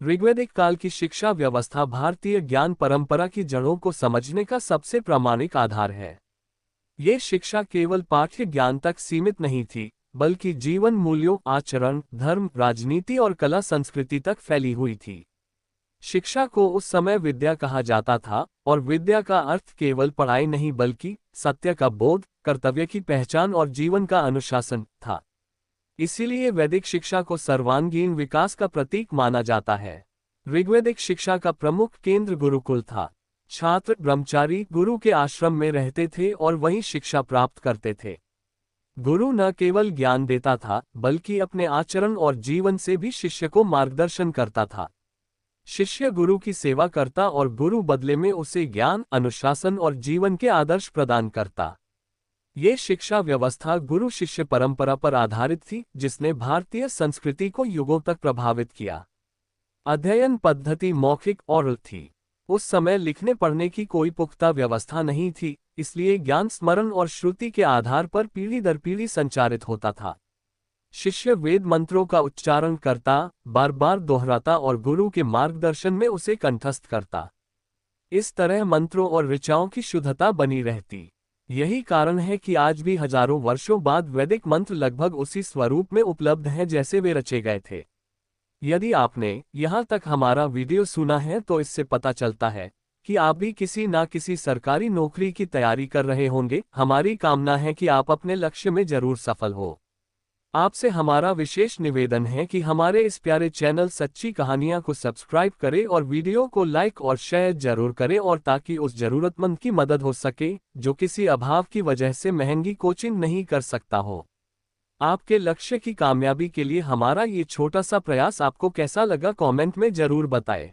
ऋग्वैदिक काल की शिक्षा व्यवस्था भारतीय ज्ञान परंपरा की जड़ों को समझने का सबसे प्रामाणिक आधार है। ये शिक्षा केवल पाठ्य ज्ञान तक सीमित नहीं थी, बल्कि जीवन मूल्यों, आचरण, धर्म, राजनीति और कला संस्कृति तक फैली हुई थी। शिक्षा को उस समय विद्या कहा जाता था, और विद्या का अर्थ केवल पढ़ाई नहीं बल्कि सत्य का बोध, कर्तव्य की पहचान और जीवन का अनुशासन था। इसीलिए वैदिक शिक्षा को सर्वांगीण विकास का प्रतीक माना जाता है। ऋग्वैदिक शिक्षा का प्रमुख केंद्र गुरुकुल था। छात्र ब्रह्मचारी गुरु के आश्रम में रहते थे और वहीं शिक्षा प्राप्त करते थे। गुरु न केवल ज्ञान देता था, बल्कि अपने आचरण और जीवन से भी शिष्य को मार्गदर्शन करता था। शिष्य गुरु की सेवा करता और गुरु बदले में उसे ज्ञान, अनुशासन और जीवन के आदर्श प्रदान करता। ये शिक्षा व्यवस्था गुरु शिष्य परंपरा पर आधारित थी, जिसने भारतीय संस्कृति को युगों तक प्रभावित किया। अध्ययन पद्धति मौखिक ओरल थी। उस समय लिखने पढ़ने की कोई पुख्ता व्यवस्था नहीं थी, इसलिए ज्ञान स्मरण और श्रुति के आधार पर पीढ़ी दर पीढ़ी संचारित होता था। शिष्य वेद मंत्रों का उच्चारण करता, बार बार दोहराता और गुरु के मार्गदर्शन में उसे कंठस्थ करता। इस तरह मंत्रों और ऋचाओं की शुद्धता बनी रहती। यही कारण है कि आज भी हजारों वर्षों बाद वैदिक मंत्र लगभग उसी स्वरूप में उपलब्ध हैं जैसे वे रचे गए थे। यदि आपने यहाँ तक हमारा वीडियो सुना है तो इससे पता चलता है कि आप भी किसी ना किसी सरकारी नौकरी की तैयारी कर रहे होंगे। हमारी कामना है कि आप अपने लक्ष्य में जरूर सफल हो। आपसे हमारा विशेष निवेदन है कि हमारे इस प्यारे चैनल सच्ची कहानियां को सब्सक्राइब करें और वीडियो को लाइक और शेयर जरूर करें, और ताकि उस जरूरतमंद की मदद हो सके जो किसी अभाव की वजह से महंगी कोचिंग नहीं कर सकता हो। आपके लक्ष्य की कामयाबी के लिए हमारा ये छोटा सा प्रयास आपको कैसा लगा, कमेंट में जरूर बताएं।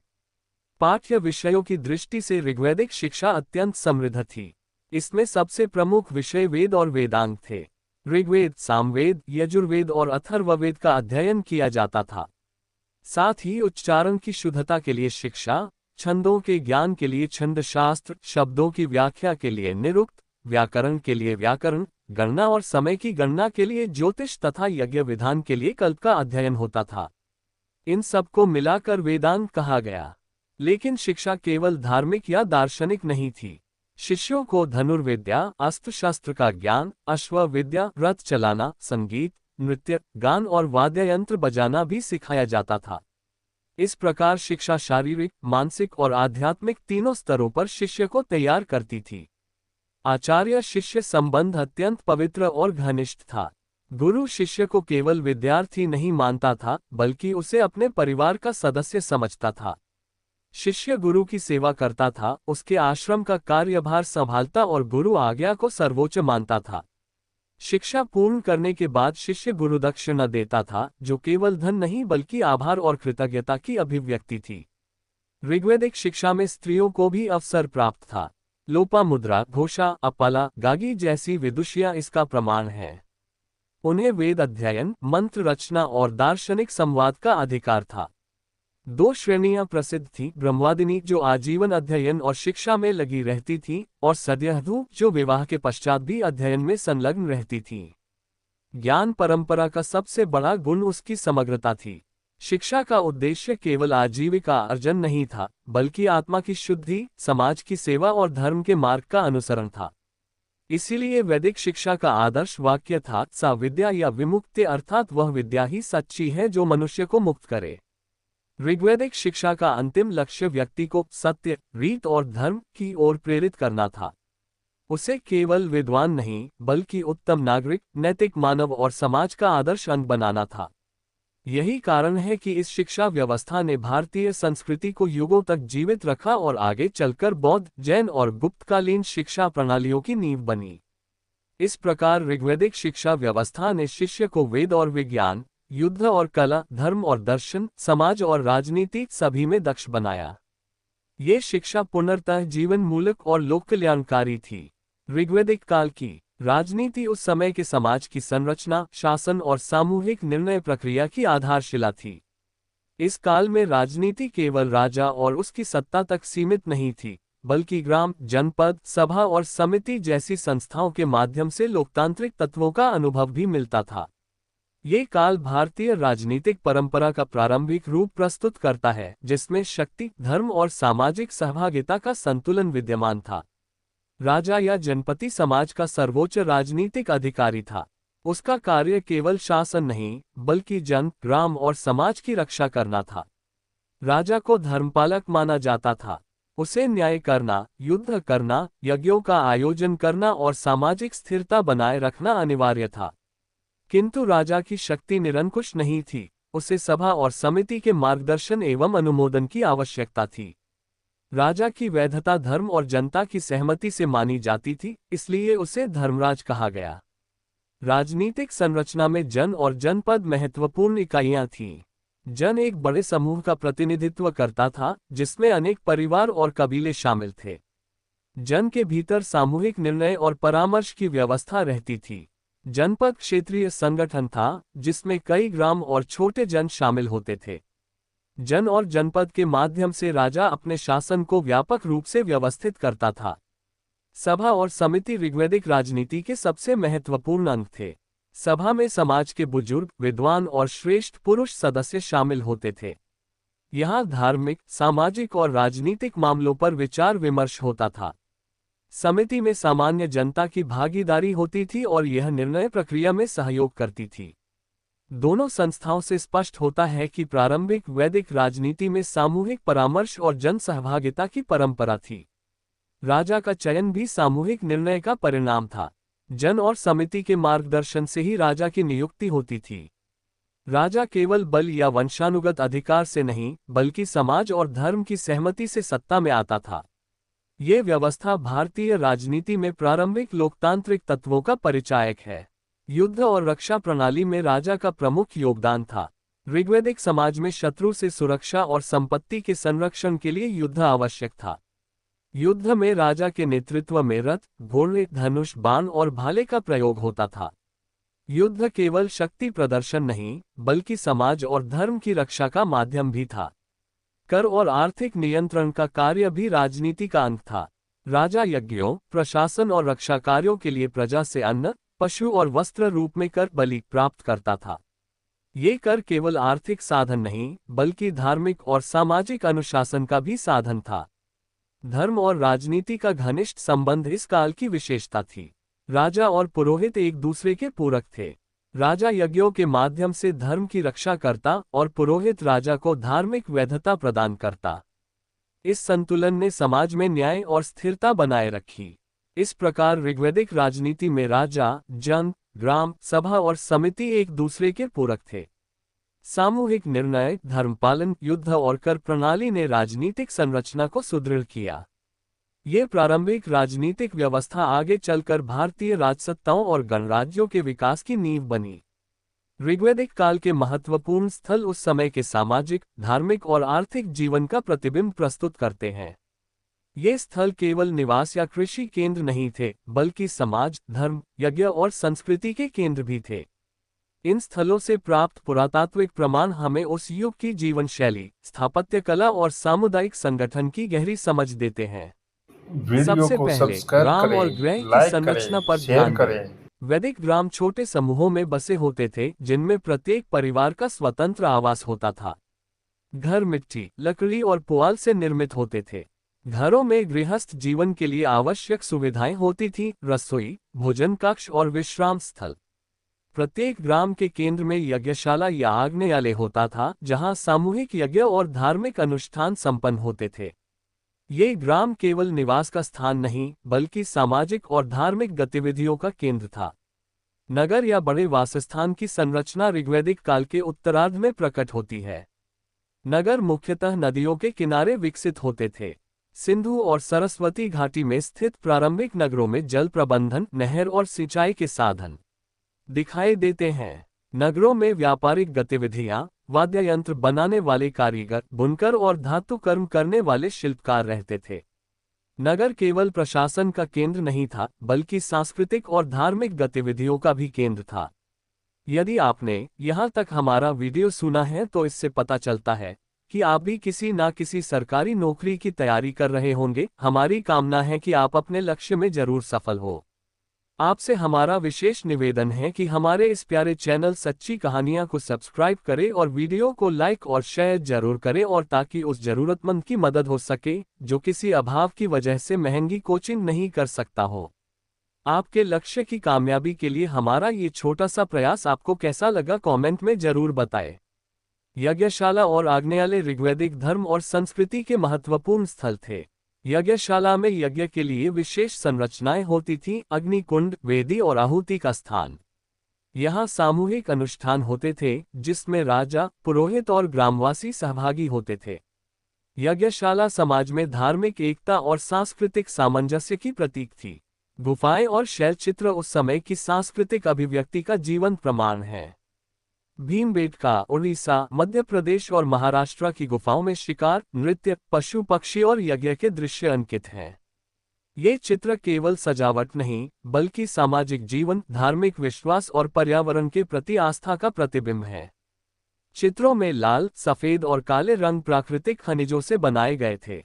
पाठ्य विषयों की दृष्टि से ऋग्वैदिक शिक्षा अत्यंत समृद्ध थी। इसमें सबसे प्रमुख विषय वेद और वेदांग थे। ऋग्वेद, सामवेद, यजुर्वेद और अथर्ववेद का अध्ययन किया जाता था। साथ ही उच्चारण की शुद्धता के लिए शिक्षा, छंदों के ज्ञान के लिए छंद शास्त्र, शब्दों की व्याख्या के लिए निरुक्त, व्याकरण के लिए व्याकरण, गणना और समय की गणना के लिए ज्योतिष तथा यज्ञ विधान के लिए कल्प का अध्ययन होता था। इन सबको मिलाकर वेदांत कहा गया। लेकिन शिक्षा केवल धार्मिक या दार्शनिक नहीं थी। शिष्यों को धनुर्विद्या, अस्त्र शस्त्र का ज्ञान, अश्व विद्या, रथ चलाना, संगीत, नृत्य, गान और वाद्य यंत्र बजाना भी सिखाया जाता था। इस प्रकार शिक्षा शारीरिक, मानसिक और आध्यात्मिक तीनों स्तरों पर शिष्य को तैयार करती थी। आचार्य शिष्य संबंध अत्यंत पवित्र और घनिष्ठ था। गुरु शिष्य को केवल विद्यार्थी नहीं मानता था, बल्कि उसे अपने परिवार का सदस्य समझता था। शिष्य गुरु की सेवा करता था, उसके आश्रम का कार्यभार संभालता और गुरु आज्ञा को सर्वोच्च मानता था। शिक्षा पूर्ण करने के बाद शिष्य गुरु दक्षिणा देता था, जो केवल धन नहीं बल्कि आभार और कृतज्ञता की अभिव्यक्ति थी। ऋग्वैदिक शिक्षा में स्त्रियों को भी अवसर प्राप्त था। लोपामुद्रा, घोषा, अपला, गागी जैसी विदुषियां इसका प्रमाण है। उन्हें वेद अध्ययन, मंत्र रचना और दार्शनिक संवाद का अधिकार था। दो श्रेणियां प्रसिद्ध थीं, ब्रह्मवादिनी जो आजीवन अध्ययन और शिक्षा में लगी रहती थीं, और सद्यवधू जो विवाह के पश्चात भी अध्ययन में संलग्न रहती थीं। ज्ञान परंपरा का सबसे बड़ा गुण उसकी समग्रता थी। शिक्षा का उद्देश्य केवल आजीविका अर्जन नहीं था, बल्कि आत्मा की शुद्धि, समाज की सेवा और धर्म के मार्ग का अनुसरण था। इसीलिए वैदिक शिक्षा का आदर्श वाक्य था, सा विद्या या विमुक्ति, अर्थात वह विद्या ही सच्ची है जो मनुष्य को मुक्त करे। ऋग्वैदिक शिक्षा का अंतिम लक्ष्य व्यक्ति को सत्य, रीत और धर्म की ओर प्रेरित करना था। उसे केवल विद्वान नहीं, बल्कि उत्तम नागरिक, नैतिक मानव और समाज का आदर्श अंग बनाना था। यही कारण है कि इस शिक्षा व्यवस्था ने भारतीय संस्कृति को युगों तक जीवित रखा और आगे चलकर बौद्ध, जैन और गुप्तकालीन शिक्षा प्रणालियों की नींव बनी। इस प्रकार ऋग्वैदिक शिक्षा व्यवस्था ने शिष्य को वेद और विज्ञान, युद्ध और कला, धर्म और दर्शन, समाज और राजनीति सभी में दक्ष बनाया। ये शिक्षा पूर्णतः जीवन मूलक और लोक कल्याणकारी थी। ऋग्वैदिक काल की राजनीति उस समय के समाज की संरचना, शासन और सामूहिक निर्णय प्रक्रिया की आधारशिला थी। इस काल में राजनीति केवल राजा और उसकी सत्ता तक सीमित नहीं थी, बल्कि ग्राम, जनपद, सभा और समिति जैसी संस्थाओं के माध्यम से लोकतांत्रिक तत्वों का अनुभव भी मिलता था। ये काल भारतीय राजनीतिक परंपरा का प्रारंभिक रूप प्रस्तुत करता है, जिसमें शक्ति, धर्म और सामाजिक सहभागिता का संतुलन विद्यमान था। राजा या जनपति समाज का सर्वोच्च राजनीतिक अधिकारी था। उसका कार्य केवल शासन नहीं, बल्कि जन, ग्राम और समाज की रक्षा करना था। राजा को धर्मपालक माना जाता था। उसे न्याय करना, युद्ध करना, यज्ञों का आयोजन करना और सामाजिक स्थिरता बनाए रखना अनिवार्य था। किंतु राजा की शक्ति निरंकुश नहीं थी। उसे सभा और समिति के मार्गदर्शन एवं अनुमोदन की आवश्यकता थी। राजा की वैधता धर्म और जनता की सहमति से मानी जाती थी, इसलिए उसे धर्मराज कहा गया। राजनीतिक संरचना में जन और जनपद महत्वपूर्ण इकाइयां थीं। जन एक बड़े समूह का प्रतिनिधित्व करता था, जिसमें अनेक परिवार और कबीले शामिल थे। जन के भीतर सामूहिक निर्णय और परामर्श की व्यवस्था रहती थी। जनपद क्षेत्रीय संगठन था, जिसमें कई ग्राम और छोटे जन शामिल होते थे। जन और जनपद के माध्यम से राजा अपने शासन को व्यापक रूप से व्यवस्थित करता था। सभा और समिति ऋग्वैदिक राजनीति के सबसे महत्वपूर्ण अंग थे। सभा में समाज के बुजुर्ग, विद्वान और श्रेष्ठ पुरुष सदस्य शामिल होते थे। यहाँ धार्मिक, सामाजिक और राजनीतिक मामलों पर विचार विमर्श होता था। समिति में सामान्य जनता की भागीदारी होती थी और यह निर्णय प्रक्रिया में सहयोग करती थी। दोनों संस्थाओं से स्पष्ट होता है कि प्रारंभिक वैदिक राजनीति में सामूहिक परामर्श और जन सहभागिता की परंपरा थी। राजा का चयन भी सामूहिक निर्णय का परिणाम था। जन और समिति के मार्गदर्शन से ही राजा की नियुक्ति होती थी। राजा केवल बल या वंशानुगत अधिकार से नहीं, बल्कि समाज और धर्म की सहमति से सत्ता में आता था। ये व्यवस्था भारतीय राजनीति में प्रारंभिक लोकतांत्रिक तत्वों का परिचायक है। युद्ध और रक्षा प्रणाली में राजा का प्रमुख योगदान था। ऋग्वैदिक समाज में शत्रु से सुरक्षा और संपत्ति के संरक्षण के लिए युद्ध आवश्यक था। युद्ध में राजा के नेतृत्व में रथ, घोड़े, धनुष, बाण और भाले का प्रयोग होता था। युद्ध केवल शक्ति प्रदर्शन नहीं, बल्कि समाज और धर्म की रक्षा का माध्यम भी था। कर और आर्थिक नियंत्रण का कार्य भी राजनीति का अंग था। राजा यज्ञों, प्रशासन और रक्षा कार्यों के लिए प्रजा से अन्न, पशु और वस्त्र रूप में कर बलि प्राप्त करता था। ये कर केवल आर्थिक साधन नहीं, बल्कि धार्मिक और सामाजिक अनुशासन का भी साधन था। धर्म और राजनीति का घनिष्ठ संबंध इस काल की विशेषता थी। राजा और पुरोहित एक दूसरे के पूरक थे। राजा यज्ञों के माध्यम से धर्म की रक्षा करता और पुरोहित राजा को धार्मिक वैधता प्रदान करता। इस संतुलन ने समाज में न्याय और स्थिरता बनाए रखी। इस प्रकार ऋग्वैदिक राजनीति में राजा, जन, ग्राम, सभा और समिति एक दूसरे के पूरक थे। सामूहिक निर्णय, धर्मपालन, युद्ध और कर प्रणाली ने राजनीतिक संरचना को सुदृढ़ किया। ये प्रारंभिक राजनीतिक व्यवस्था आगे चलकर भारतीय राजसत्ताओं और गणराज्यों के विकास की नींव बनी। ऋग्वैदिक काल के महत्वपूर्ण स्थल उस समय के सामाजिक, धार्मिक और आर्थिक जीवन का प्रतिबिंब प्रस्तुत करते हैं। ये स्थल केवल निवास या कृषि केंद्र नहीं थे, बल्कि समाज, धर्म, यज्ञ और संस्कृति के केंद्र भी थे। इन स्थलों से प्राप्त पुरातात्विक प्रमाण हमें उस युग की जीवन शैली, स्थापत्य कला और सामुदायिक संगठन की गहरी समझ देते हैं। सबसे पहले ग्राम और गृह की संरचना पर ध्यान दें। वैदिक ग्राम छोटे समूहों में बसे होते थे, जिनमें प्रत्येक परिवार का स्वतंत्र आवास होता था। घर मिट्टी, लकड़ी और पुआल से निर्मित होते थे। घरों में गृहस्थ जीवन के लिए आवश्यक सुविधाएं होती थीं, रसोई, भोजन कक्ष और विश्राम स्थल। प्रत्येक ग्राम के केंद्र में यज्ञशाला या आग्नेयालय होता था, जहां सामूहिक यज्ञ और धार्मिक अनुष्ठान संपन्न होते थे। ये ग्राम केवल निवास का स्थान नहीं, बल्कि सामाजिक और धार्मिक गतिविधियों का केंद्र था। नगर या बड़े वासस्थान की संरचना ऋग्वैदिक काल के उत्तरार्ध में प्रकट होती है। नगर मुख्यतः नदियों के किनारे विकसित होते थे। सिंधु और सरस्वती घाटी में स्थित प्रारंभिक नगरों में जल प्रबंधन, नहर और सिंचाई के साधन दिखाई देते हैं। नगरों में व्यापारिक गतिविधियां, वाद्य यंत्र बनाने वाले कारीगर, बुनकर और धातु कर्म करने वाले शिल्पकार रहते थे। नगर केवल प्रशासन का केंद्र नहीं था, बल्कि सांस्कृतिक और धार्मिक गतिविधियों का भी केंद्र था। यदि आपने यहाँ तक हमारा वीडियो सुना है तो इससे पता चलता है कि आप भी किसी ना किसी सरकारी नौकरी की तैयारी कर रहे होंगे। हमारी कामना है कि आप अपने लक्ष्य में जरूर सफल हो। आपसे हमारा विशेष निवेदन है कि हमारे इस प्यारे चैनल सच्ची कहानियां को सब्सक्राइब करें और वीडियो को लाइक और शेयर जरूर करें, और ताकि उस जरूरतमंद की मदद हो सके जो किसी अभाव की वजह से महंगी कोचिंग नहीं कर सकता हो। आपके लक्ष्य की कामयाबी के लिए हमारा ये छोटा सा प्रयास आपको कैसा लगा, कमेंट में जरूर बताएं। यज्ञशाला और आग्नेयालय ऋग्वैदिक धर्म और संस्कृति के महत्वपूर्ण स्थल थे। यज्ञशाला में यज्ञ के लिए विशेष संरचनाएं होती थीं, अग्निकुंड, वेदी और आहुति का स्थान। यहाँ सामूहिक अनुष्ठान होते थे जिसमें राजा, पुरोहित और ग्रामवासी सहभागी होते थे। यज्ञशाला समाज में धार्मिक एकता और सांस्कृतिक सामंजस्य की प्रतीक थी। गुफाएं और शैलचित्र उस समय की सांस्कृतिक अभिव्यक्ति का जीवंत प्रमाण है। भीमबेटका, उड़ीसा, मध्य प्रदेश और महाराष्ट्र की गुफाओं में शिकार, नृत्य, पशु पक्षी और यज्ञ के दृश्य अंकित हैं। ये चित्र केवल सजावट नहीं बल्कि सामाजिक जीवन, धार्मिक विश्वास और पर्यावरण के प्रति आस्था का प्रतिबिंब है। चित्रों में लाल, सफेद और काले रंग प्राकृतिक खनिजों से बनाए गए थे।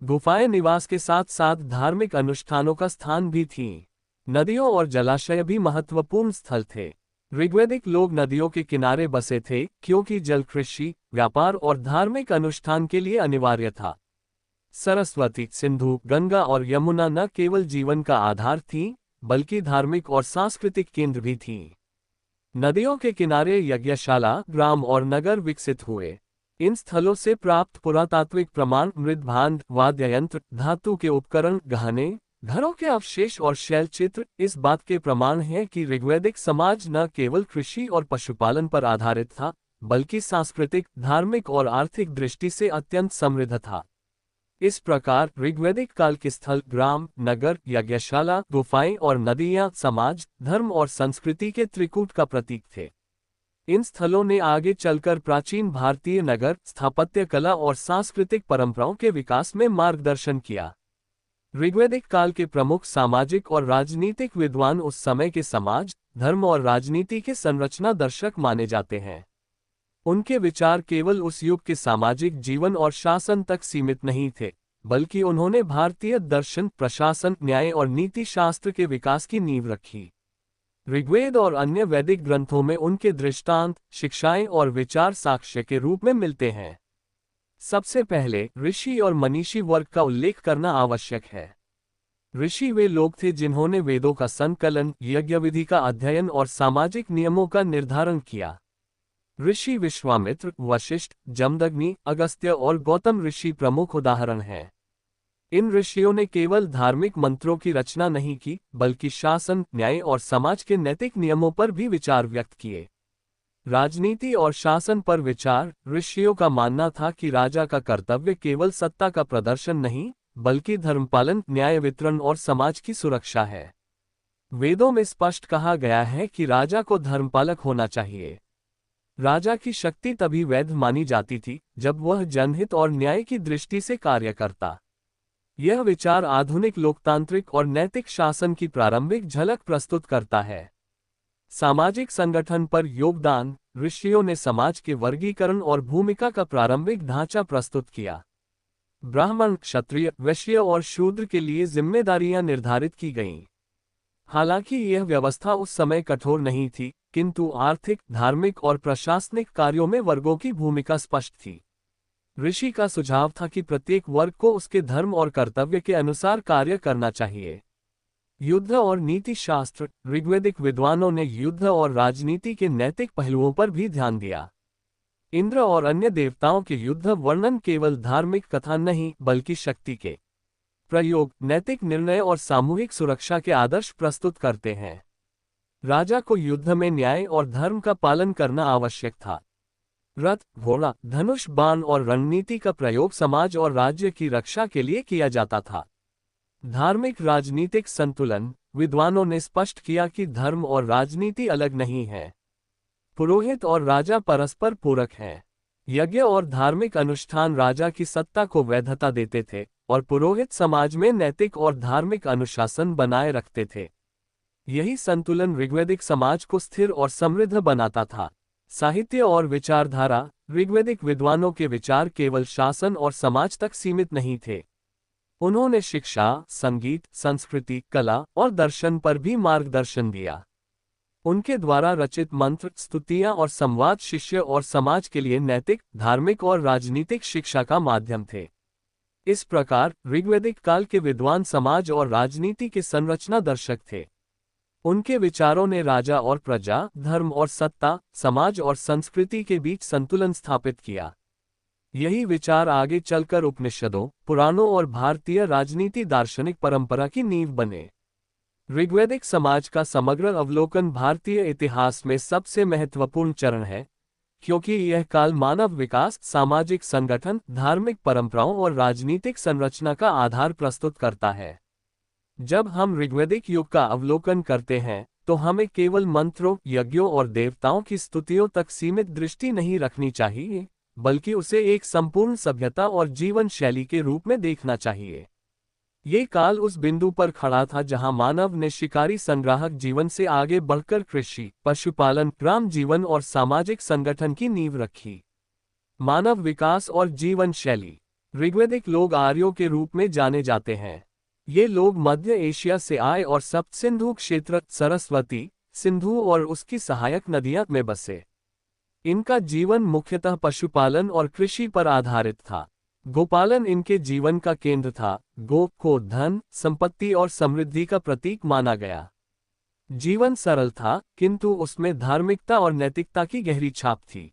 गुफाएं निवास के साथ साथ धार्मिक अनुष्ठानों का स्थान भी थीं। नदियों और जलाशय भी महत्वपूर्ण स्थल थे। ऋग्वैदिक लोग नदियों के किनारे बसे थे क्योंकि जल कृषि, व्यापार और धार्मिक अनुष्ठान के लिए अनिवार्य था। सरस्वती, सिंधु, गंगा और यमुना न केवल जीवन का आधार थीं बल्कि धार्मिक और सांस्कृतिक केंद्र भी थीं। नदियों के किनारे यज्ञशाला, ग्राम और नगर विकसित हुए। इन स्थलों से प्राप्त पुरातात्विक प्रमाण, मृदभांड, वाद्य यंत्र, धातु के उपकरण, गहने, घरों के अवशेष और शैलचित्र इस बात के प्रमाण हैं कि ऋग्वैदिक समाज न केवल कृषि और पशुपालन पर आधारित था बल्कि सांस्कृतिक, धार्मिक और आर्थिक दृष्टि से अत्यंत समृद्ध था। इस प्रकार ऋग्वैदिक काल के स्थल ग्राम, नगर, यज्ञशाला, गुफाएं और नदियां समाज, धर्म और संस्कृति के त्रिकूट का प्रतीक थे। इन स्थलों ने आगे चलकर प्राचीन भारतीय नगर, स्थापत्य कला और सांस्कृतिक परंपराओं के विकास में मार्गदर्शन किया। ऋग्वैदिक काल के प्रमुख सामाजिक और राजनीतिक विद्वान उस समय के समाज, धर्म और राजनीति के संरचना दर्शक माने जाते हैं। उनके विचार केवल उस युग के सामाजिक जीवन और शासन तक सीमित नहीं थे बल्कि उन्होंने भारतीय दर्शन, प्रशासन, न्याय और नीति शास्त्र के विकास की नींव रखी। ऋग्वेद और अन्य वैदिक ग्रंथों में उनके दृष्टांत, शिक्षाएं और विचार साक्ष्य के रूप में मिलते हैं। सबसे पहले ऋषि और मनीषी वर्ग का उल्लेख करना आवश्यक है। ऋषि वे लोग थे जिन्होंने वेदों का संकलन, यज्ञ विधि का अध्ययन और सामाजिक नियमों का निर्धारण किया। ऋषि विश्वामित्र, वशिष्ठ, जमदग्नि, अगस्त्य और गौतम ऋषि प्रमुख उदाहरण हैं। इन ऋषियों ने केवल धार्मिक मंत्रों की रचना नहीं की बल्कि शासन, न्याय और समाज के नैतिक नियमों पर भी विचार व्यक्त किए। राजनीति और शासन पर विचार, ऋषियों का मानना था कि राजा का कर्तव्य केवल सत्ता का प्रदर्शन नहीं बल्कि धर्मपालन, न्याय वितरण और समाज की सुरक्षा है। वेदों में स्पष्ट कहा गया है कि राजा को धर्मपालक होना चाहिए। राजा की शक्ति तभी वैध मानी जाती थी जब वह जनहित और न्याय की दृष्टि से कार्य करता। यह विचार आधुनिक लोकतांत्रिक और नैतिक शासन की प्रारंभिक झलक प्रस्तुत करता है। सामाजिक संगठन पर योगदान, ऋषियों ने समाज के वर्गीकरण और भूमिका का प्रारंभिक ढांचा प्रस्तुत किया। ब्राह्मण, क्षत्रिय, वैश्य और शूद्र के लिए जिम्मेदारियां निर्धारित की गईं। हालांकि यह व्यवस्था उस समय कठोर नहीं थी, किंतु आर्थिक, धार्मिक और प्रशासनिक कार्यों में वर्गों की भूमिका स्पष्ट थी। ऋषि का सुझाव था कि प्रत्येक वर्ग को उसके धर्म और कर्तव्य के अनुसार कार्य करना चाहिए। युद्ध और नीति शास्त्र, ऋग्वैदिक विद्वानों ने युद्ध और राजनीति के नैतिक पहलुओं पर भी ध्यान दिया। इंद्र और अन्य देवताओं के युद्ध वर्णन केवल धार्मिक कथा नहीं बल्कि शक्ति के प्रयोग, नैतिक निर्णय और सामूहिक सुरक्षा के आदर्श प्रस्तुत करते हैं। राजा को युद्ध में न्याय और धर्म का पालन करना आवश्यक था। रथ, घोड़ा, धनुष, बाण और रणनीति का प्रयोग समाज और राज्य की रक्षा के लिए किया जाता था। धार्मिक राजनीतिक संतुलन, विद्वानों ने स्पष्ट किया कि धर्म और राजनीति अलग नहीं है। पुरोहित और राजा परस्पर पूरक हैं। यज्ञ और धार्मिक अनुष्ठान राजा की सत्ता को वैधता देते थे और पुरोहित समाज में नैतिक और धार्मिक अनुशासन बनाए रखते थे। यही संतुलन ऋग्वैदिक समाज को स्थिर और समृद्ध बनाता था। साहित्य और विचारधारा, ऋग्वैदिक विद्वानों के विचार केवल शासन और समाज तक सीमित नहीं थे। उन्होंने शिक्षा, संगीत, संस्कृति, कला और दर्शन पर भी मार्गदर्शन दिया। उनके द्वारा रचित मंत्र, स्तुतियां और संवाद शिष्य और समाज के लिए नैतिक, धार्मिक और राजनीतिक शिक्षा का माध्यम थे। इस प्रकार ऋग्वैदिक काल के विद्वान समाज और राजनीति के संरचना दर्शक थे। उनके विचारों ने राजा और प्रजा, धर्म और सत्ता, समाज और संस्कृति के बीच संतुलन स्थापित किया। यही विचार आगे चलकर उपनिषदों, पुराणों और भारतीय राजनीति दार्शनिक परंपरा की नींव बने। ऋग्वैदिक समाज का समग्र अवलोकन भारतीय इतिहास में सबसे महत्वपूर्ण चरण है, क्योंकि यह काल मानव विकास, सामाजिक संगठन, धार्मिक परंपराओं और राजनीतिक संरचना का आधार प्रस्तुत करता है। जब हम ऋग्वैदिक युग का अवलोकन करते हैं, तो हमें केवल मंत्रों, यज्ञों और देवताओं की स्तुतियों तक सीमित दृष्टि नहीं रखनी चाहिए, बल्कि उसे एक संपूर्ण सभ्यता और जीवन शैली के रूप में देखना चाहिए। ये काल उस बिंदु पर खड़ा था जहां मानव ने शिकारी संग्राहक जीवन से आगे बढ़कर कृषि, पशुपालन, ग्राम जीवन और सामाजिक संगठन की नींव रखी। मानव विकास और जीवन शैली। ऋग्वैदिक लोग आर्यों के रूप में जाने जाते हैं। ये लोग मध्य एशिया से आए और सप्त सिंधु क्षेत्र, सरस्वती, सिंधु और उसकी सहायक नदियां में बसे। इनका जीवन मुख्यतः पशुपालन और कृषि पर आधारित था। गोपालन इनके जीवन का केंद्र था। गो को धन, संपत्ति और समृद्धि का प्रतीक माना गया। जीवन सरल था, किंतु उसमें धार्मिकता और नैतिकता की गहरी छाप थी।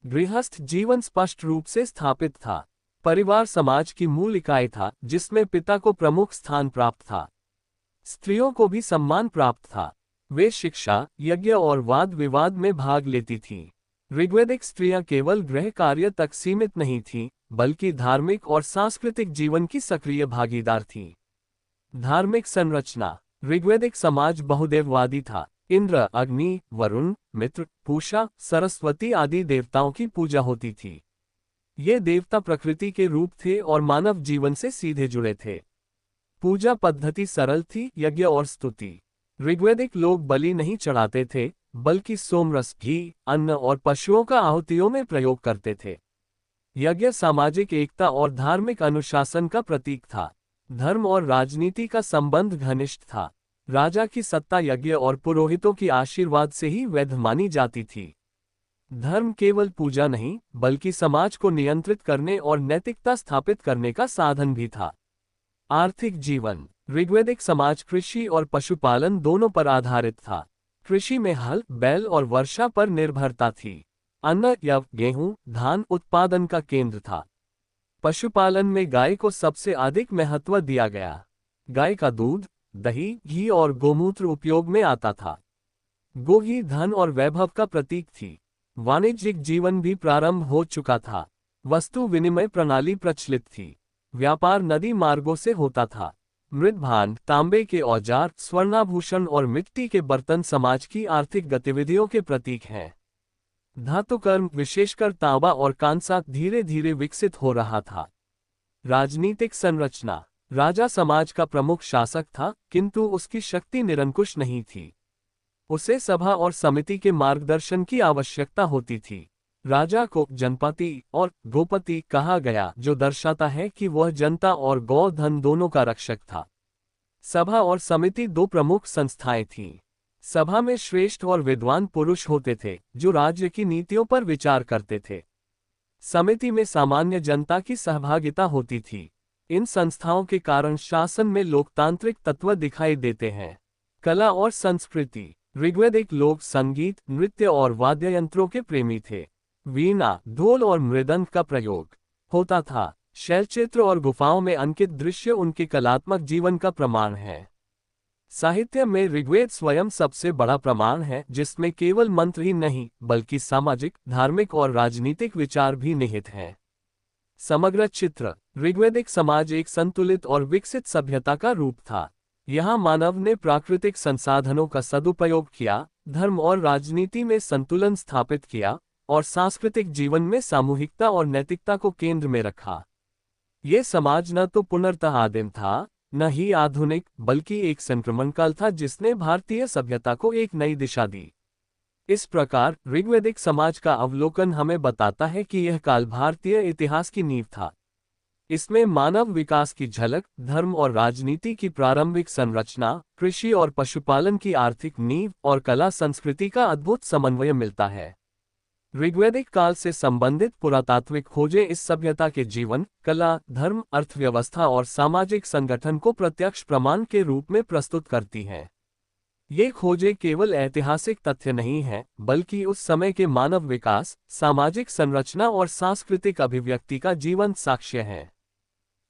गृहस्थ जीवन स्पष्ट रूप से स्थापित था। परिवार समाज की मूल इकाई था, जिसमें पिता को प्रमुख स्थान प्राप्त था। स्त्रियों को भी सम्मान प्राप्त था। वे शिक्षा, यज्ञ और वाद विवाद में भाग लेती थीं। ऋग्वैदिक स्त्रियां केवल गृह कार्य तक सीमित नहीं थीं, बल्कि धार्मिक और सांस्कृतिक जीवन की सक्रिय भागीदार थीं। धार्मिक संरचना। ऋग्वैदिक समाज बहुदेववादी था। इंद्र, अग्नि, वरुण, मित्र, पूषा, सरस्वती आदि देवताओं की पूजा होती थी। ये देवता प्रकृति के रूप थे और मानव जीवन से सीधे जुड़े थे। पूजा पद्धति सरल थी, यज्ञ और स्तुति। ऋग्वैदिक लोग बलि नहीं चढ़ाते थे, बल्कि सोमरस, घी, अन्न और पशुओं का आहुतियों में प्रयोग करते थे। यज्ञ सामाजिक एकता और धार्मिक अनुशासन का प्रतीक था। धर्म और राजनीति का संबंध घनिष्ठ था। राजा की सत्ता यज्ञ और पुरोहितों की आशीर्वाद से ही वैध मानी जाती थी। धर्म केवल पूजा नहीं, बल्कि समाज को नियंत्रित करने और नैतिकता स्थापित करने का साधन भी था। आर्थिक जीवन। ऋग्वैदिक समाज कृषि और पशुपालन दोनों पर आधारित था। कृषि में हल, बैल और वर्षा पर निर्भरता थी। अन्न या गेहूं, धान उत्पादन का केंद्र था। पशुपालन में गाय को सबसे अधिक महत्व दिया गया। गाय का दूध, दही, घी और गोमूत्र उपयोग में आता था। गो ही धन और वैभव का प्रतीक थी। वाणिज्यिक जीवन भी प्रारंभ हो चुका था। वस्तु विनिमय प्रणाली प्रचलित थी। व्यापार नदी मार्गों से होता था। मृदभांड, तांबे के औजार, स्वर्णाभूषण और मिट्टी के बर्तन समाज की आर्थिक गतिविधियों के प्रतीक हैं। धातुकर्म, विशेषकर तांबा और कांसा, धीरे धीरे विकसित हो रहा था। राजनीतिक संरचना। राजा समाज का प्रमुख शासक था, किंतु उसकी शक्ति निरंकुश नहीं थी। उसे सभा और समिति के मार्गदर्शन की आवश्यकता होती थी। राजा को जनपति और गोपति कहा गया, जो दर्शाता है कि वह जनता और गौ धन दोनों का रक्षक था। सभा और समिति दो प्रमुख संस्थाएं थीं। सभा में श्रेष्ठ और विद्वान पुरुष होते थे, जो राज्य की नीतियों पर विचार करते थे। समिति में सामान्य जनता की सहभागिता होती थी। इन संस्थाओं के कारण शासन में लोकतांत्रिक तत्व दिखाई देते हैं। कला और संस्कृति। ऋग्वैदिक लोग संगीत, नृत्य और वाद्य यंत्रों के प्रेमी थे। वीणा, ढोल और मृदंग का प्रयोग होता था। शैलचित्र और गुफाओं में अंकित दृश्य उनके कलात्मक जीवन का प्रमाण है। साहित्य में ऋग्वेद स्वयं सबसे बड़ा प्रमाण है, जिसमें केवल मंत्र ही नहीं, बल्कि सामाजिक, धार्मिक और राजनीतिक विचार भी निहित हैं। समग्र चित्र। ऋग्वैदिक समाज एक संतुलित और विकसित सभ्यता का रूप था। यहाँ मानव ने प्राकृतिक संसाधनों का सदुपयोग किया, धर्म और राजनीति में संतुलन स्थापित किया, और सांस्कृतिक जीवन में सामूहिकता और नैतिकता को केंद्र में रखा। ये समाज न तो पुनर्तः आदिम था, न ही आधुनिक, बल्कि एक संक्रमणकाल था जिसने भारतीय सभ्यता को एक नई दिशा दी। इस प्रकार ऋग्वैदिक समाज का अवलोकन हमें बताता है कि यह काल भारतीय इतिहास की नींव था। इसमें मानव विकास की झलक, धर्म और राजनीति की प्रारंभिक संरचना, कृषि और पशुपालन की आर्थिक नींव और कला संस्कृति का अद्भुत समन्वय मिलता है। ऋग्वैदिक काल से संबंधित पुरातात्विक खोजें इस सभ्यता के जीवन, कला, धर्म, अर्थव्यवस्था और सामाजिक संगठन को प्रत्यक्ष प्रमाण के रूप में प्रस्तुत करती हैं। ये खोजें केवल ऐतिहासिक तथ्य नहीं हैं, बल्कि उस समय के मानव विकास, सामाजिक संरचना और सांस्कृतिक अभिव्यक्ति का जीवंत साक्ष्य हैं।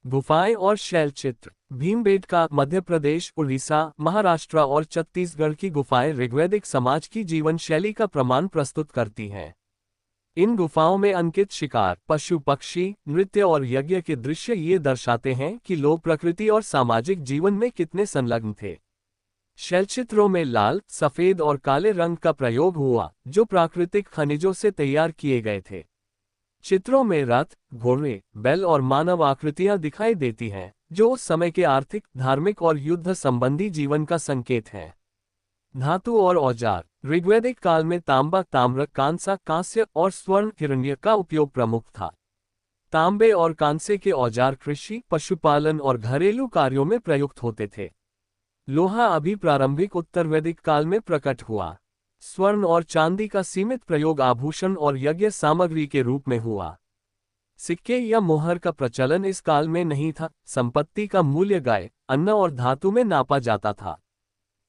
गुफाएं और शैलचित्र। भीमबेटका, मध्य प्रदेश, उड़ीसा, महाराष्ट्र और छत्तीसगढ़ की गुफाएं ऋग्वैदिक समाज की जीवन शैली का प्रमाण प्रस्तुत करती हैं। इन गुफाओं में अंकित शिकार, पशु पक्षी, नृत्य और यज्ञ के दृश्य ये दर्शाते हैं कि लोग प्रकृति और सामाजिक जीवन में कितने संलग्न थे। शैलचित्रों में लाल, सफेद और काले रंग का प्रयोग हुआ, जो प्राकृतिक खनिजों से तैयार किए गए थे। चित्रों में रथ, घोड़े, बैल और मानव आकृतियां दिखाई देती हैं, जो उस समय के आर्थिक, धार्मिक और युद्ध संबंधी जीवन का संकेत है। धातु और औजार। ऋग्वैदिक काल में तांबा, ताम्र, कांसा, कांस्य और स्वर्ण हिरण्य का उपयोग प्रमुख था। तांबे और कांसे के औजार कृषि, पशुपालन और घरेलू कार्यों में प्रयुक्त होते थे। लोहा अभी प्रारंभिक उत्तर वैदिक काल में प्रकट हुआ। स्वर्ण और चांदी का सीमित प्रयोग आभूषण और यज्ञ सामग्री के रूप में हुआ। सिक्के या मोहर का प्रचलन इस काल में नहीं था। संपत्ति का मूल्य गाय, अन्न और धातु में नापा जाता था।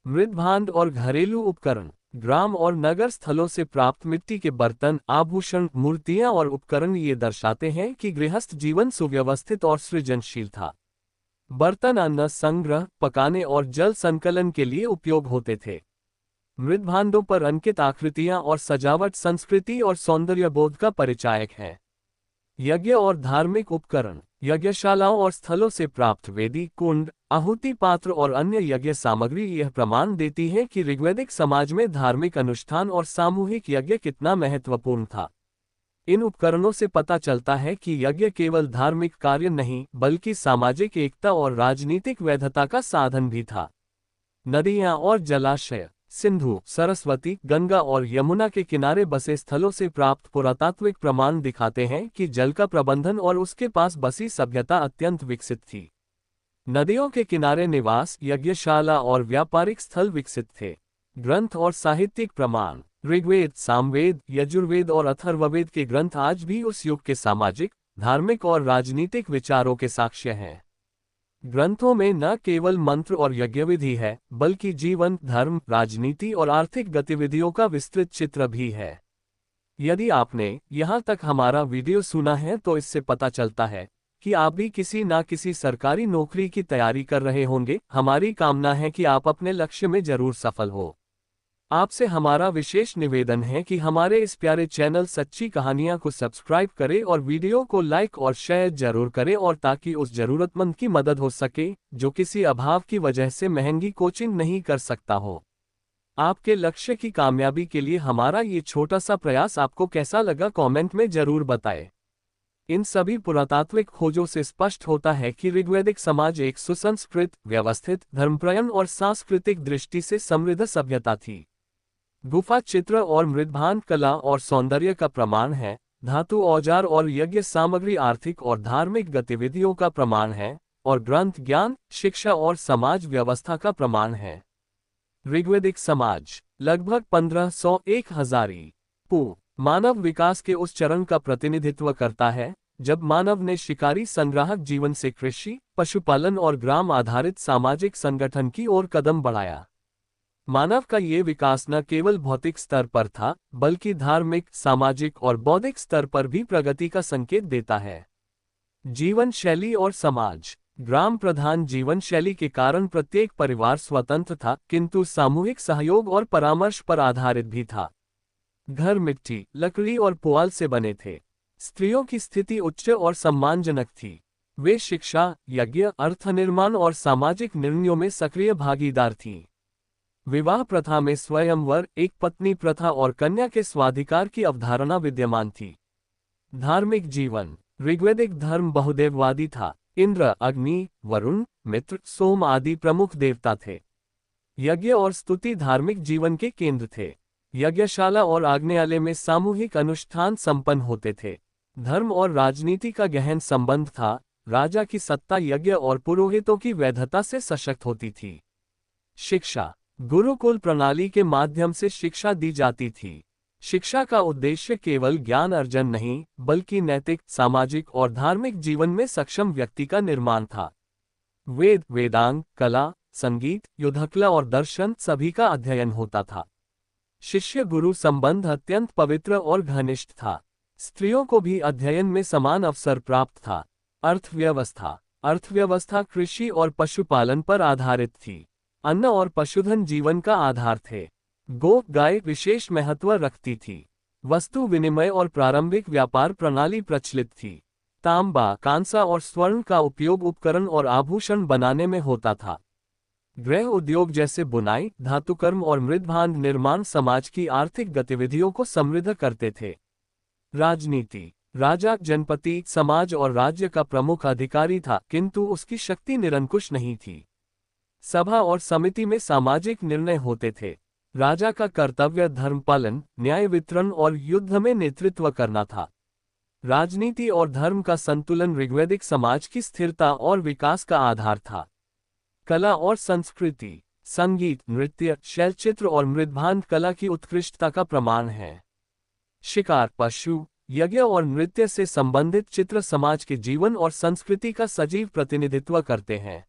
मृदभांड और घरेलू उपकरण। ग्राम और नगर स्थलों से प्राप्त मिट्टी के बर्तन, आभूषण, मूर्तियां और उपकरण ये दर्शाते हैं कि गृहस्थ जीवन सुव्यवस्थित और सृजनशील था। बर्तन अन्न संग्रह, पकाने और जल संकलन के लिए उपयोग होते थे। मृदभांडों पर अंकित आकृतियां और सजावट संस्कृति और सौंदर्यबोध का परिचायक है। यज्ञ और धार्मिक उपकरण। यज्ञशालाओं और स्थलों से प्राप्त वेदी, कुंड, आहुति पात्र और अन्य यज्ञ सामग्री यह प्रमाण देती है कि ऋग्वैदिक समाज में धार्मिक अनुष्ठान और सामूहिक यज्ञ कितना महत्वपूर्ण था। इन उपकरणों से पता चलता है कि यज्ञ केवल धार्मिक कार्य नहीं, बल्कि सामाजिक एकता और राजनीतिक वैधता का साधन भी था। नदियां और जलाशय। सिंधु, सरस्वती, गंगा और यमुना के किनारे बसे स्थलों से प्राप्त पुरातात्विक प्रमाण दिखाते हैं कि जल का प्रबंधन और उसके पास बसी सभ्यता अत्यंत विकसित थी। नदियों के किनारे निवास, यज्ञशाला और व्यापारिक स्थल विकसित थे। ग्रंथ और साहित्यिक प्रमाण। ऋग्वेद, सामवेद, यजुर्वेद और अथर्ववेद के ग्रंथ आज भी उस युग के सामाजिक, धार्मिक और राजनीतिक विचारों के साक्ष्य हैं। ग्रंथों में न केवल मंत्र और यज्ञविधि है, बल्कि जीवन, धर्म, राजनीति और आर्थिक गतिविधियों का विस्तृत चित्र भी है। यदि आपने यहाँ तक हमारा वीडियो सुना है तो इससे पता चलता है कि आप भी किसी न किसी सरकारी नौकरी की तैयारी कर रहे होंगे। हमारी कामना है कि आप अपने लक्ष्य में जरूर सफल हो। आपसे हमारा विशेष निवेदन है कि हमारे इस प्यारे चैनल सच्ची कहानियां को सब्सक्राइब करें और वीडियो को लाइक और शेयर जरूर करें, और ताकि उस जरूरतमंद की मदद हो सके जो किसी अभाव की वजह से महंगी कोचिंग नहीं कर सकता हो। आपके लक्ष्य की कामयाबी के लिए हमारा ये छोटा सा प्रयास आपको कैसा लगा, कमेंट में जरूर बताएं। इन सभी पुरातात्विक खोजों से स्पष्ट होता है कि ऋग्वैदिक समाज एक सुसंस्कृत, व्यवस्थित, धर्मप्रयण और सांस्कृतिक दृष्टि से समृद्ध सभ्यता थी। गुफा चित्र और मृदभांड कला और सौंदर्य का प्रमाण है। धातु, औजार और यज्ञ सामग्री आर्थिक और धार्मिक गतिविधियों का प्रमाण है, और ग्रंथ ज्ञान, शिक्षा और समाज व्यवस्था का प्रमाण है। ऋग्वैदिक समाज लगभग 1500-1000 पूर्व मानव विकास के उस चरण का प्रतिनिधित्व करता है जब मानव ने शिकारी संग्राहक जीवन से कृषि, पशुपालन और ग्राम आधारित सामाजिक संगठन की ओर कदम बढ़ाया। मानव का ये विकास न केवल भौतिक स्तर पर था, बल्कि धार्मिक, सामाजिक और बौद्धिक स्तर पर भी प्रगति का संकेत देता है। जीवन शैली और समाज। ग्राम प्रधान जीवन शैली के कारण प्रत्येक परिवार स्वतंत्र था, किंतु सामूहिक सहयोग और परामर्श पर आधारित भी था। घर मिट्टी, लकड़ी और पुआल से बने थे। स्त्रियों की स्थिति उच्च और सम्मानजनक थी। वे शिक्षा, यज्ञ, अर्थ निर्माण और सामाजिक निर्णयों में सक्रिय भागीदार थीं। विवाह प्रथा में स्वयंवर, एक पत्नी प्रथा और कन्या के स्वाधिकार की अवधारणा विद्यमान थी। धार्मिक जीवन। ऋग्वैदिक धर्म बहुदेववादी था। इंद्र, अग्नि, वरुण, मित्र, सोम आदि प्रमुख देवता थे। यज्ञ और स्तुति धार्मिक जीवन के केंद्र थे। यज्ञशाला और आग्नेयालय में सामूहिक अनुष्ठान संपन्न होते थे। धर्म और राजनीति का गहन संबंध था। राजा की सत्ता यज्ञ और पुरोहितों की वैधता से सशक्त होती थी। शिक्षा। गुरुकुल प्रणाली के माध्यम से शिक्षा दी जाती थी। शिक्षा का उद्देश्य केवल ज्ञान अर्जन नहीं, बल्कि नैतिक, सामाजिक और धार्मिक जीवन में सक्षम व्यक्ति का निर्माण था। वेद, वेदांग, कला, संगीत, युद्धकला और दर्शन सभी का अध्ययन होता था। शिष्य गुरु संबंध अत्यंत पवित्र और घनिष्ठ था। स्त्रियों को भी अध्ययन में समान अवसर प्राप्त था। अर्थव्यवस्था। अर्थव्यवस्था कृषि और पशुपालन पर आधारित थी। अन्न और पशुधन जीवन का आधार थे। गो, गाय विशेष महत्व रखती थी। वस्तु विनिमय और प्रारंभिक व्यापार प्रणाली प्रचलित थी। तांबा, कांसा और स्वर्ण का उपयोग उपकरण और आभूषण बनाने में होता था। गृह उद्योग जैसे बुनाई, धातुकर्म और मृदभांड निर्माण समाज की आर्थिक गतिविधियों को समृद्ध करते थे। राजनीति। राजा जनपति, समाज और राज्य का प्रमुख अधिकारी था, किंतु उसकी शक्ति निरंकुश नहीं थी। सभा और समिति में सामाजिक निर्णय होते थे। राजा का कर्तव्य धर्म पालन, न्याय वितरण और युद्ध में नेतृत्व करना था। राजनीति और धर्म का संतुलन ऋग्वैदिक समाज की स्थिरता और विकास का आधार था। कला और संस्कृति। संगीत, नृत्य, शैलचित्र और मृदभांड कला की उत्कृष्टता का प्रमाण है। शिकार, पशु, यज्ञ और नृत्य से संबंधित चित्र समाज के जीवन और संस्कृति का सजीव प्रतिनिधित्व करते हैं।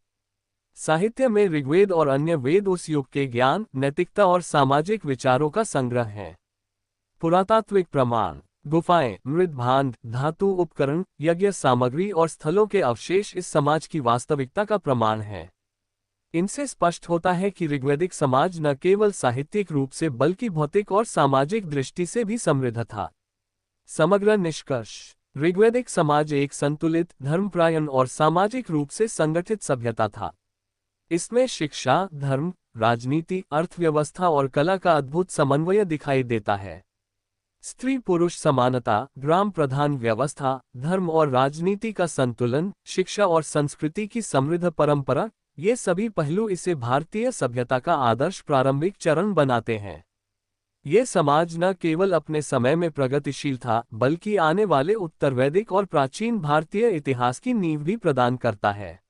साहित्य में ऋग्वेद और अन्य वेद उस युग के ज्ञान, नैतिकता और सामाजिक विचारों का संग्रह है। पुरातात्विक प्रमाण। गुफाएं, मृदभांड, धातु उपकरण, यज्ञ सामग्री और स्थलों के अवशेष इस समाज की वास्तविकता का प्रमाण है। इनसे स्पष्ट होता है कि ऋग्वैदिक समाज न केवल साहित्यिक रूप से बल्कि भौतिक और सामाजिक दृष्टि से भी समृद्ध था। समग्र निष्कर्ष। ऋग्वैदिक समाज एक संतुलित, धर्मपरायण और सामाजिक रूप से संगठित सभ्यता था। इसमें शिक्षा, धर्म, राजनीति, अर्थव्यवस्था और कला का अद्भुत समन्वय दिखाई देता है। स्त्री पुरुष समानता, ग्राम प्रधान व्यवस्था, धर्म और राजनीति का संतुलन, शिक्षा और संस्कृति की समृद्ध परंपरा, ये सभी पहलू इसे भारतीय सभ्यता का आदर्श प्रारंभिक चरण बनाते हैं। ये समाज न केवल अपने समय में प्रगतिशील था, बल्कि आने वाले उत्तरवैदिक और प्राचीन भारतीय इतिहास की नींव भी प्रदान करता है।